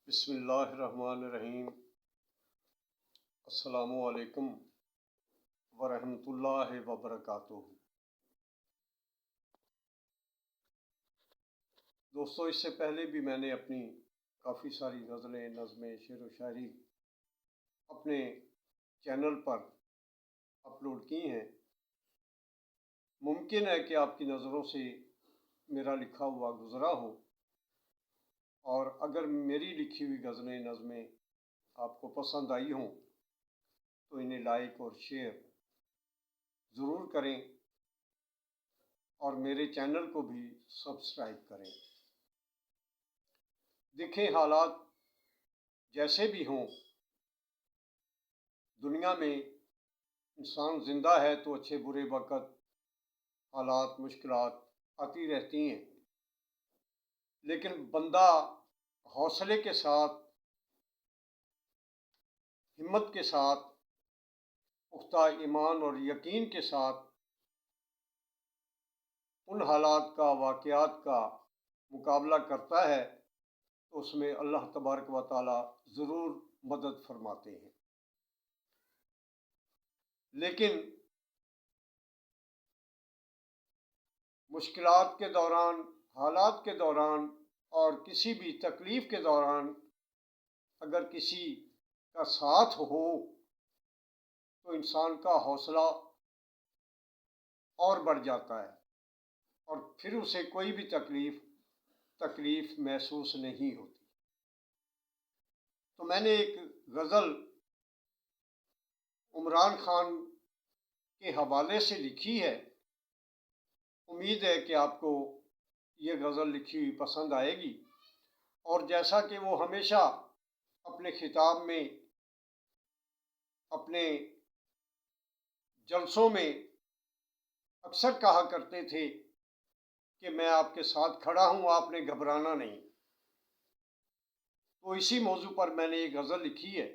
بسم اللہ الرحمن الرحیم۔ السلام علیکم ورحمۃ اللہ وبرکاتہ۔ دوستو، اس سے پہلے بھی میں نے اپنی کافی ساری غزلیں، نظمیں، شعر و شاعری اپنے چینل پر اپلوڈ کی ہیں۔ ممکن ہے کہ آپ کی نظروں سے میرا لکھا ہوا گزرا ہو، اور اگر میری لکھی ہوئی غزلیں، نظمیں آپ کو پسند آئی ہوں تو انہیں لائک اور شیئر ضرور کریں، اور میرے چینل کو بھی سبسکرائب کریں۔ دیکھیں، حالات جیسے بھی ہوں، دنیا میں انسان زندہ ہے تو اچھے برے وقت، حالات، مشکلات آتی رہتی ہیں، لیکن بندہ حوصلے کے ساتھ، ہمت کے ساتھ، پختہ ایمان اور یقین کے ساتھ ان حالات کا، واقعات کا مقابلہ کرتا ہے تو اس میں اللہ تبارک و تعالی ضرور مدد فرماتے ہیں۔ لیکن مشکلات کے دوران، حالات کے دوران اور کسی بھی تکلیف کے دوران اگر کسی کا ساتھ ہو تو انسان کا حوصلہ اور بڑھ جاتا ہے، اور پھر اسے کوئی بھی تکلیف محسوس نہیں ہوتی۔ تو میں نے ایک غزل عمران خان کے حوالے سے لکھی ہے۔ امید ہے کہ آپ کو یہ غزل لکھی ہوئی پسند آئے گی، اور جیسا کہ وہ ہمیشہ اپنے خطاب میں، اپنے جلسوں میں اکثر کہا کرتے تھے کہ میں آپ کے ساتھ کھڑا ہوں، آپ نے گھبرانا نہیں۔ تو اسی موضوع پر میں نے ایک غزل لکھی ہے،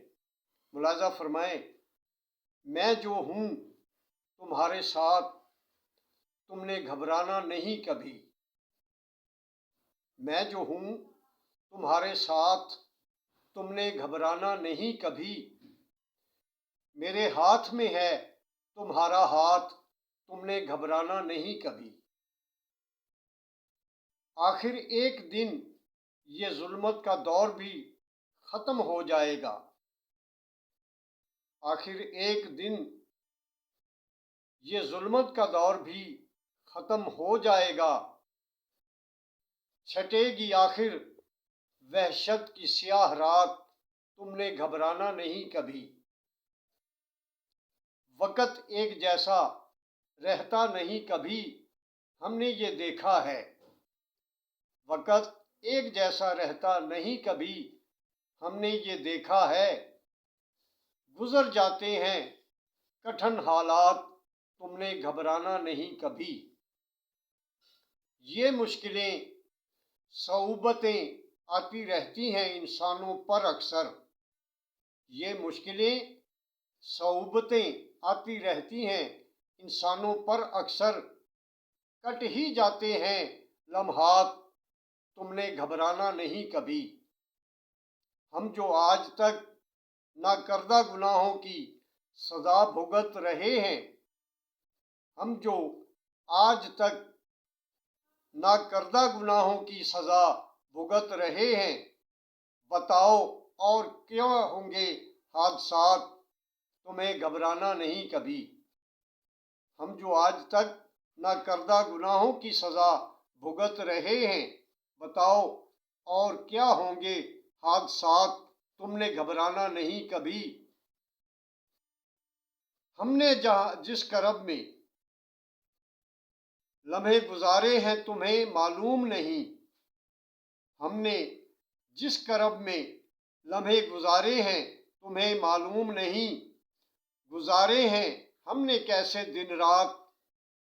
ملاحظہ فرمائیں۔ میں جو ہوں تمہارے ساتھ، تم نے گھبرانا نہیں کبھی۔ میں جو ہوں تمہارے ساتھ، تم نے گھبرانا نہیں کبھی۔ میرے ہاتھ میں ہے تمہارا ہاتھ، تم نے گھبرانا نہیں کبھی۔ آخر ایک دن یہ ظلمت کا دور بھی ختم ہو جائے گا۔ آخر ایک دن یہ ظلمت کا دور بھی ختم ہو جائے گا۔ چھٹے گی آخر وحشت کی سیاہ رات، تم نے گھبرانا نہیں کبھی۔ وقت ایک جیسا رہتا نہیں کبھی، ہم نے یہ دیکھا ہے۔ وقت ایک جیسا رہتا نہیں کبھی، ہم نے یہ دیکھا ہے۔ گزر جاتے ہیں کٹھن حالات، تم نے گھبرانا نہیں کبھی۔ یہ مشکلیں، صعوبتیں آتی رہتی ہیں انسانوں پر اکثر۔ یہ مشکلیں، صعوبتیں آتی رہتی ہیں انسانوں پر اکثر۔ کٹ ہی جاتے ہیں لمحات، تم نے گھبرانا نہیں کبھی۔ ہم جو آج تک ناکردہ گناہوں کی سزا بھگت رہے ہیں، ہم جو آج تک ناکردہ گناہوں کی سزا بھگت رہے ہیں، بتاؤ اور کیا ہوں گے حادثات، تمہیں گھبرانا نہیں کبھی۔ ہم جو آج تک ناکردہ گناہوں کی سزا بھگت رہے ہیں، بتاؤ اور کیا ہوں گے حادثات، تم نے گھبرانا نہیں کبھی۔ ہم نے جس کرب میں لمحے گزارے ہیں تمہیں معلوم نہیں۔ ہم نے جس کرب میں لمحے گزارے ہیں تمہیں معلوم نہیں۔ گزارے ہیں ہم نے کیسے دن رات،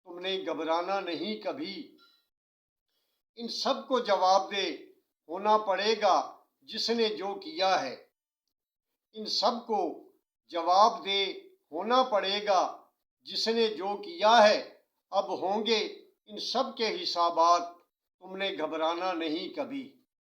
تم نے گھبرانا نہیں کبھی۔ ان سب کو جواب دہ ہونا پڑے گا جس نے جو کیا ہے۔ ان سب کو جواب دہ ہونا پڑے گا جس نے جو کیا ہے۔ اب ہوں گے ان سب کے حسابات، تم نے گھبرانا نہیں کبھی۔